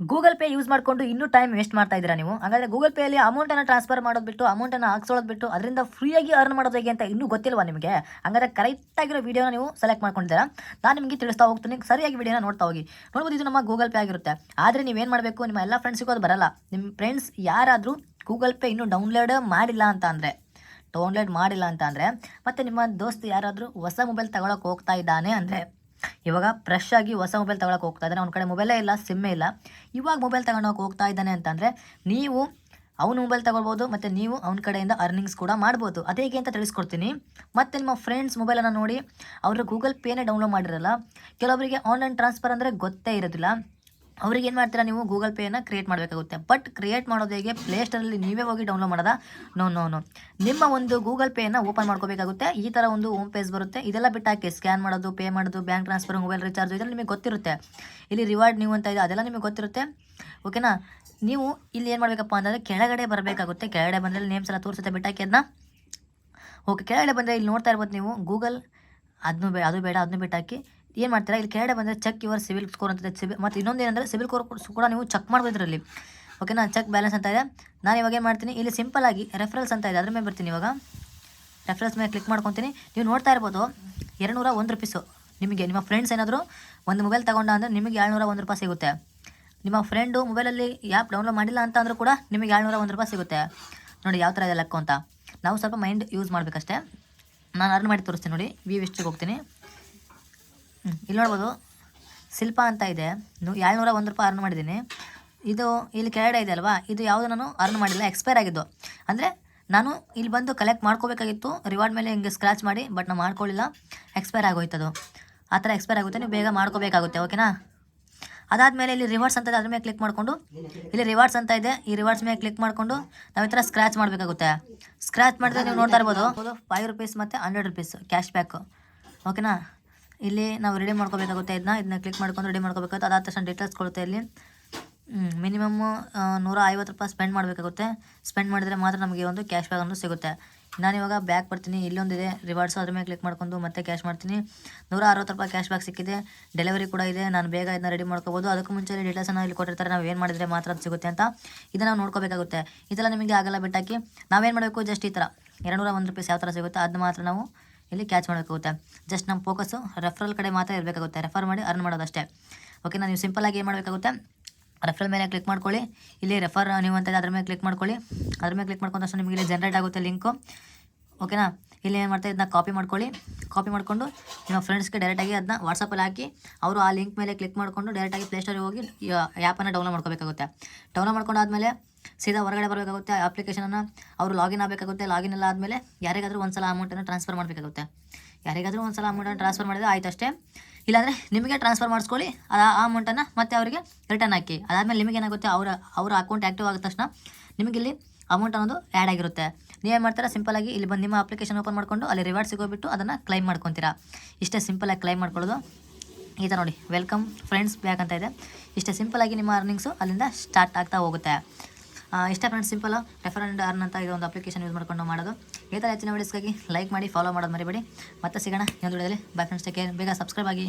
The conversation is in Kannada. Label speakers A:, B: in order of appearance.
A: ಗೂಗಲ್ ಪೇ ಯೂಸ್ ಮಾಡಿಕೊಂಡು ಇನ್ನೂ ಟೈಮ್ ವೇಸ್ಟ್ ಮಾಡ್ತಾ ಇದ್ದೀರಾ ನೀವು? ಹಾಗಾದರೆ ಗೂಗಲ್ ಪೇಯಲ್ಲಿ ಅಮೌಂಟನ್ನು ಟ್ರಾನ್ಸ್ಫರ್ ಮಾಡೋದು ಬಿಟ್ಟು ಅಮೌಂಟನ್ನು ಹಾಕ್ಸೋದು ಬಿಟ್ಟು ಅದರಿಂದ ಫ್ರೀಯಾಗಿ ಅರ್ನ್ ಮಾಡೋದು ಹೇಗೆ ಅಂತ ಇನ್ನೂ ಗೊತ್ತಿಲ್ವಾ ನಿಮಗೆ? ಹಾಗಾದರೆ ಕರೆಕ್ಟಾಗಿರೋ ವೀಡಿಯೋನ ನೀವು ಸೆಲೆಕ್ಟ್ ಮಾಡ್ಕೊಂಡಿದ್ದೀರಾ. ನಾನು ನಿಮಗೆ ತಿಳಿಸ್ತಾ ಹೋಗ್ತೀನಿ, ಸರಿಯಾಗಿ ವೀಡಿಯೋನ ನೋಡ್ತಾ ಹೋಗಿ. ನೋಡ್ಬೋದು, ಇದು ನಮ್ಮ ಗೂಗಲ್ ಪೇ ಆಗಿರುತ್ತೆ. ಆದರೆ ನೀವೇನು ಮಾಡಬೇಕು, ನಿಮ್ಮ ಎಲ್ಲ ಫ್ರೆಂಡ್ಸಿಗೂ ಅದು ಬರಲ್ಲ. ನಿಮ್ಮ ಫ್ರೆಂಡ್ಸ್ ಯಾರಾದರೂ ಗೂಗಲ್ ಪೇ ಇನ್ನೂ ಡೌನ್ಲೋಡ್ ಮಾಡಿಲ್ಲ ಅಂತ ಅಂದರೆ ಮತ್ತು ನಿಮ್ಮ ದೋಸ್ತ್ ಯಾರಾದರೂ ಹೊಸ ಮೊಬೈಲ್ ತಗೊಳಕ್ಕೆ ಹೋಗ್ತಾ ಇದ್ದಾನೆ ಅಂದರೆ, ಇವಾಗ ಫ್ರೆಶ್ ಆಗಿ ಹೊಸ ಮೊಬೈಲ್ ತಗೊಳಕ್ಕೆ ಹೋಗ್ತಾ ಇದ್ದಾನೆ, ಅವ್ನ ಕಡೆ ಮೊಬೈಲೇ ಇಲ್ಲ, ಸಿಮ್ಮೇ ಇಲ್ಲ, ಇವಾಗ ಮೊಬೈಲ್ ತಗೊಂಡೋಗಿ ಹೋಗ್ತಾ ಇದ್ದಾನೆ ಅಂತಂದರೆ ನೀವು ಅವನು ಮೊಬೈಲ್ ತಗೊಳ್ಬೋದು ಮತ್ತು ನೀವು ಅವನ ಕಡೆಯಿಂದ ಅರ್ನಿಂಗ್ಸ್ ಕೂಡ ಮಾಡ್ಬೋದು. ಅದೇ ಹೇಗೆ ಅಂತ ತಿಳಿಸ್ಕೊಡ್ತೀನಿ. ಮತ್ತು ನಿಮ್ಮ ಫ್ರೆಂಡ್ಸ್ ಮೊಬೈಲನ್ನು ನೋಡಿ ಅವರು ಗೂಗಲ್ ಪೇನೇ ಡೌನ್ಲೋಡ್ ಮಾಡಿರಲ್ಲ. ಕೆಲವೊಬ್ಬರಿಗೆ ಆನ್ಲೈನ್ ಟ್ರಾನ್ಸ್ಫರ್ ಅಂದರೆ ಗೊತ್ತೇ ಇರೋದಿಲ್ಲ. ಅವ್ರಿಗೆ ಏನು ಮಾಡ್ತೀರಾ, ನೀವು ಗೂಗಲ್ ಪೇನ ಕ್ರಿಯೇಟ್ ಮಾಡಬೇಕಾಗುತ್ತೆ. ಬಟ್ ಕ್ರಿಯೇಟ್ ಮಾಡೋದು ಹೇಗೆ? ಪ್ಲೇಸ್ಟೋರಲ್ಲಿ ನೀವೇ ಹೋಗಿ ಡೌನ್ಲೋಡ್ ಮಾಡೋದಾ? ನೋ. ನಿಮ್ಮ ಒಂದು ಗೂಗಲ್ ಪೇನ ಓಪನ್ ಮಾಡ್ಕೋಬೇಕಾಗುತ್ತೆ. ಈ ಥರ ಒಂದು ಹೋಮ್ ಪೇಜ್ ಬರುತ್ತೆ. ಇದೆಲ್ಲ ಬಿಟ್ಟು ಹಾಕಿ, ಸ್ಕ್ಯಾನ್ ಮಾಡೋದು, ಪೇ ಮಾಡೋದು, ಬ್ಯಾಂಕ್ ಟ್ರಾನ್ಸ್ಫರ್, ಮೊಬೈಲ್ ರಿಚಾರ್ಜ್, ಇದೆಲ್ಲ ನಿಮಗೆ ಗೊತ್ತಿರುತ್ತೆ. ಇಲ್ಲಿ ರಿವಾರ್ಡ್ ನೀವು ಅಂತ ಇದೆ, ಅದೆಲ್ಲ ನಿಮಗೆ ಗೊತ್ತಿರುತ್ತೆ. ಓಕೆನಾ? ನೀವು ಇಲ್ಲಿ ಏನು ಮಾಡಬೇಕಪ್ಪ ಅಂತಂದರೆ ಕೆಳಗಡೆ ಬರಬೇಕಾಗುತ್ತೆ. ಕೆಳಗಡೆ ಬಂದರೆ ನೇಮ್ಸ್ ಎಲ್ಲ ತೋರಿಸುತ್ತೆ, ಬಿಟ್ಟಾಕಿ ಅದನ್ನ. ಓಕೆ, ಕೆಳಗಡೆ ಬಂದರೆ ಇಲ್ಲಿ ನೋಡ್ತಾ ಇರ್ಬೋದು ನೀವು ಗೂಗಲ್, ಅದು ಬೇಡ, ಅದನ್ನು ಬಿಟ್ಟಾಕಿ ಏನು ಮಾಡ್ತೀರಾ, ಇಲ್ಲಿ ಕೆಳಗಡೆ ಬಂದರೆ ಚೆಕ್ ಯುವರ್ ಸಿವಿಲ್ ಸ್ಕೋರ್ ಅಂತ ಮತ್ತು ಇನ್ನೊಂದು ಏನಂದರೆ ಸಿವಿಲ್ ಸ್ಕೋರ್ ಕೂಡ ನೀವು ಚೆಕ್ ಮಾಡ್ಬೋದ್ರಲ್ಲಿ. ಓಕೆನಾ? ಚೆಕ್ ಬ್ಯಾಲೆನ್ಸ್ ಅಂತ ಇದೆ. ನಾನು ಇವಾಗ ಏನು ಮಾಡ್ತೀನಿ, ಇಲ್ಲಿ ಸಿಂಪಲ್ಲಾಗಿ ರೆಫರಲ್ಸ್ ಅಂತ ಇದೆ, ಅದ್ರ ಮೇಲೆ ಬರ್ತೀನಿ. ಇವಾಗ ರೆಫರಲ್ಸ್ ಮೇಲೆ ಕ್ಲಿಕ್ ಮಾಡ್ಕೊತೀನಿ. ನೀವು ನೋಡ್ತಾ ಇರ್ಬೋದು ₹201 ನಿಮಗೆ. ನಿಮ್ಮ ಫ್ರೆಂಡ್ಸ್ ಏನಾದರೂ ಒಂದು ಮೊಬೈಲ್ ತೊಗೊಂಡ ಅಂದರೆ ನಿಮಗೆ ₹701 ಸಿಗುತ್ತೆ. ನಿಮ್ಮ ಫ್ರೆಂಡು ಮೊಬೈಲಲ್ಲಿ ಆ್ಯಪ್ ಡೌನ್ಲೋಡ್ ಮಾಡಿಲ್ಲ ಅಂತ ಅಂದರೂ ಕೂಡ ನಿಮಗೆ ₹701 ಸಿಗುತ್ತೆ. ನೋಡಿ ಯಾವ ಥರ ಇದೆ ಲೆಕ್ಕ ಅಂತ. ನಾವು ಸ್ವಲ್ಪ ಮೈಂಡ್ ಯೂಸ್ ಮಾಡಬೇಕಷ್ಟೇ. ನಾನು ಅರ್ನ್ ಮಾಡಿ ತೋರಿಸ್ತೀನಿ ನೋಡಿ. ವಿಸ್ಟಿಗೆ ಹೋಗ್ತೀನಿ. ಇಲ್ಲಿ ನೋಡ್ಬೋದು ಶಿಲ್ಪ ಅಂತ ಇದೆ, ₹701 ಅರ್ನ್ ಮಾಡಿದ್ದೀನಿ. ಇದು ಇಲ್ಲಿ ಕೆಳಗಡೆ ಇದೆ ಅಲ್ವಾ, ಇದು ಯಾವುದು ನಾನು ಅರ್ನ್ ಮಾಡಿಲ್ಲ, ಎಕ್ಸ್ಪೈರ್ ಆಗಿದ್ದು. ಅಂದರೆ ನಾನು ಇಲ್ಲಿ ಬಂದು ಕಲೆಕ್ಟ್ ಮಾಡ್ಕೋಬೇಕಾಗಿತ್ತು ರಿವಾರ್ಡ್ ಮೇಲೆ ಹಿಂಗೆ ಸ್ಕ್ರ್ಯಾಚ್ ಮಾಡಿ, ಬಟ್ ನಾನು ಮಾಡ್ಕೊಳ್ಳಿಲ್ಲ, ಎಕ್ಸ್ಪೈರ್ ಆಗೋಯ್ತದು. ಆ ಥರ ಎಕ್ಸ್ಪೈರ್ ಆಗುತ್ತೆ, ನೀವು ಬೇಗ ಮಾಡ್ಕೋಬೇಕಾಗುತ್ತೆ. ಓಕೆನಾ? ಅದಾದಮೇಲೆ ಇಲ್ಲಿ ರಿವಾರ್ಡ್ಸ್ ಅಂತ ಇದೆ, ಅದ್ರ ಮೇಲೆ ಕ್ಲಿಕ್ ಮಾಡಿಕೊಂಡು ಇಲ್ಲಿ ರಿವಾರ್ಡ್ಸ್ ಅಂತ ಇದೆ, ಈ ರಿವಾರ್ಡ್ಸ್ ಮೇಲೆ ಕ್ಲಿಕ್ ಮಾಡಿಕೊಂಡು ನಾವು ಈ ಥರ ಸ್ಕ್ರ್ಯಾಚ್ ಮಾಡಬೇಕಾಗುತ್ತೆ. ಸ್ಕ್ರ್ಯಾಚ್ ಮಾಡಿದ್ರೆ ನೀವು ನೋಡ್ತಾ ಇರ್ಬೋದು ₹5 ಮತ್ತು ₹100 ಕ್ಯಾಶ್ ಬ್ಯಾಕ್. ಓಕೆನಾ? ಇಲ್ಲಿ ನಾವು ರೆಡಿ ಮಾಡ್ಕೋಬೇಕಾಗುತ್ತೆ. ಇದನ್ನ ಕ್ಲಿಕ್ ಮಾಡ್ಕೊಂಡು ರೆಡಿ ಮಾಡ್ಕೋಬೇಕಾಗುತ್ತೆ. ಅದಾದ ತಕ್ಷಣ ಡೀಟೇಲ್ಸ್ ಕೊಡುತ್ತೆ. ಇಲ್ಲಿ ಮಿನಿಮಮ್ ₹150 ಸ್ಪೆಂಡ್ ಮಾಡಬೇಕಾಗುತ್ತೆ. ಸ್ಪೆಂಡ್ ಮಾಡಿದರೆ ಮಾತ್ರ ನಮಗೆ ಒಂದು ಕ್ಯಾಶ್ ಬ್ಯಾಕ್ ಅನ್ನೋದು ಸಿಗುತ್ತೆ. ನಾನಿವಾಗ ಬ್ಯಾಕ್ ಬರ್ತೀನಿ. ಇಲ್ಲೊಂದಿದೆ ರಿವಾರ್ಡ್ಸು, ಅದ್ರ ಮೇಲೆ ಕ್ಲಿಕ್ ಮಾಡ್ಕೊಂಡು ಮತ್ತೆ ಕ್ಯಾಶ್ ಮಾಡ್ತೀನಿ. ₹160 ಕ್ಯಾಶ್ ಬ್ಯಾಕ್ ಸಿಕ್ಕಿದೆ. ಡೆಲಿವರಿ ಕೂಡ ಇದೆ. ನಾನು ಬೇಗ ಇದನ್ನ ರೆಡಿ ಮಾಡ್ಕೋಬೋದು. ಅದಕ್ಕೂ ಮುಂಚೆ ಡೀಟೇಲ್ಸನ್ನು ಇಲ್ಲಿ ಕೊಟ್ಟಿರ್ತಾರೆ, ನಾವು ಏನು ಮಾಡಿದರೆ ಮಾತ್ರ ಅದು ಸಿಗುತ್ತೆ ಅಂತ. ಇದನ್ನು ನಾವು ನೋಡ್ಕೋಬೇಕಾಗುತ್ತೆ. ಇದೆಲ್ಲ ನಿಮಗೆ ಆಗಲ್ಲ, ಬಿಟ್ಟಾಕಿ ನಾವೇನು ಮಾಡಬೇಕು, ಜಸ್ಟ್ ಈ ಥರ ₹201 ಯಾವ ಥರ ಸಿಗುತ್ತೆ ಅದನ್ನ ಮಾತ್ರ ನಾವು ಇಲ್ಲಿ ಕ್ಯಾಚ್ ಮಾಡಬೇಕಾಗುತ್ತೆ. ಜಸ್ಟ್ ನಮ್ಮ ಫೋಕಸ್ಸು ರೆಫರಲ್ ಕಡೆ ಮಾತ್ರ ಇರಬೇಕಾಗುತ್ತೆ. ರೆಫರ್ ಮಾಡಿ ಅರ್ನ್ ಮಾಡೋದಷ್ಟೇ. ಓಕೆನಾ? ನೀವು ಸಿಂಪಲ್ಲಾಗಿ ಏನು ಮಾಡಬೇಕಾಗುತ್ತೆ, ರೆಫರಲ್ ಮೇಲೆ ಕ್ಲಿಕ್ ಮಾಡ್ಕೊಳ್ಳಿ. ಇಲ್ಲಿ ರೆಫರ್ ನೀವು ಅಂತ ಅದ್ರ ಮೇಲೆ ಕ್ಲಿಕ್ ಮಾಡ್ಕೊಳ್ಳಿ. ಅದ್ರ ಮೇಲೆ ಕ್ಲಿಕ್ ಮಾಡ್ಕೊಂಡ ತಕ್ಷಣ ನಿಮಗೆ ಇಲ್ಲಿ ಜನರೇಟ್ ಆಗುತ್ತೆ ಲಿಂಕು. ಓಕೆನಾ? ಇಲ್ಲಿ ಏನು ಮಾಡ್ತಾ ಇದನ್ನ ಕಾಪಿ ಮಾಡ್ಕೊಳ್ಳಿ. ಕಾಪಿ ಮಾಡಿಕೊಂಡು ನಿಮ್ಮ ಫ್ರೆಂಡ್ಸ್ಗೆ ಡೈರೆಕ್ಟಾಗಿ ಅದನ್ನ ವಾಟ್ಸಪ್ಪಲ್ಲಿ ಹಾಕಿ, ಅವರು ಆ ಲಿಂಕ್ ಮೇಲೆ ಕ್ಲಿಕ್ ಮಾಡಿಕೊಂಡು ಡೈರೆಕ್ಟಾಗಿ ಪ್ಲೇಸ್ಟೋರಿಗೆ ಹೋಗಿ ಆ್ಯಪನ್ನು ಡೌನ್ಲೋಡ್ ಮಾಡ್ಕೋಬೇಕಾಗುತ್ತೆ. ಡೌನ್ಲೋಡ್ ಮಾಡ್ಕೊಂಡಾದ್ಮೇಲೆ ಸೀದಾ ಹೊರಗಡೆ ಬರಬೇಕಾಗುತ್ತೆ. ಅಪ್ಲಿಕೇಶನನ್ನು ಅವರು ಲಾಗಿನ್ ಆಗಬೇಕಾಗುತ್ತೆ. ಲಾಗಿನ್ ಎಲ್ಲ ಆದಮೇಲೆ ಯಾರಿಗಾದರೂ ಒಂದು ಸಲ ಅಮೌಂಟನ್ನು ಟ್ರಾನ್ಸ್ಫರ್ ಮಾಡಬೇಕಾಗುತ್ತೆ. ಯಾರಿಗಾದರೂ ಒಂದು ಸಲ ಅಮೌಂಟನ್ನು ಟ್ರಾನ್ಸ್ಫರ್ ಮಾಡಿದರೆ ಆಯ್ತು ಅಷ್ಟೇ. ಇಲ್ಲಾಂದರೆ ನಿಮಗೆ ಟ್ರಾನ್ಸ್ಫರ್ ಮಾಡಿಸ್ಕೊಳ್ಳಿ, ಆ ಅಮೌಂಟನ್ನು ಮತ್ತೆ ಅವರಿಗೆ ರಿಟರ್ನ್ ಹಾಕಿ. ಅದಾದಮೇಲೆ ನಿಮಗೆ ಏನಾಗುತ್ತೆ, ಅವರ ಅಕೌಂಟ್ ಆ್ಯಕ್ಟಿವ್ ಆಗಿದ ತಕ್ಷಣ ನಿಮಗೆ ಇಲ್ಲಿ ಅಮೌಂಟ್ ಅನ್ನೋದು ಆ್ಯಡ್ ಆಗಿರುತ್ತೆ. ನೀವೇನು ಮಾಡ್ತೀರಾ, ಸಿಂಪಲಾಗಿ ಇಲ್ಲಿ ಬಂದು ನಿಮ್ಮ ಅಪ್ಲಿಕೇಶನ್ ಓಪನ್ ಮಾಡಿಕೊಂಡು ಅಲ್ಲಿ ರಿವಾರ್ಡ್ ಸಿಗೋಬಿಟ್ಟು ಅದನ್ನು ಕ್ಲೈಮ್ ಮಾಡ್ಕೊತೀರಾ. ಇಷ್ಟೇ ಸಿಂಪಲಾಗಿ ಕ್ಲೈಮ್ ಮಾಡ್ಕೊಳ್ಳೋದು. ಈ ಥರ ನೋಡಿ, ವೆಲ್ಕಮ್ ಫ್ರೆಂಡ್ಸ್ ಬ್ಯಾಕ್ ಅಂತ ಇದೆ. ಇಷ್ಟೇ ಸಿಂಪಲಾಗಿ ನಿಮ್ಮ ಅರ್ನಿಂಗ್ಸು ಅಲ್ಲಿಂದ ಸ್ಟಾರ್ಟ್ ಆಗ್ತಾ ಹೋಗುತ್ತೆ. ಇಷ್ಟ friends, simple refer and earn ಅಂತ ಇದು ಒಂದು ಅಪ್ಲಿಕೇಶನ್ ಯೂಸ್ ಮಾಡ್ಕೊಂಡು ಮಾಡೋದು. ಈ ಥರ ಹೆಚ್ಚಿನ ವೀಡಿಯೋಸ್ಗಾಗಿ ಲೈಕ್ ಮಾಡಿ, ಫಾಲೋ ಮಾಡೋದು ಮರಿಬೇಡಿ. ಮತ್ತೆ ಸಿಗೋಣ ಇನ್ನೊಂದು ವಿಡಿಯೋದಲ್ಲಿ. By friends, take care. ಬೇಗ ಸಬ್ಸ್ಕ್ರೈಬ್ ಆಗಿ.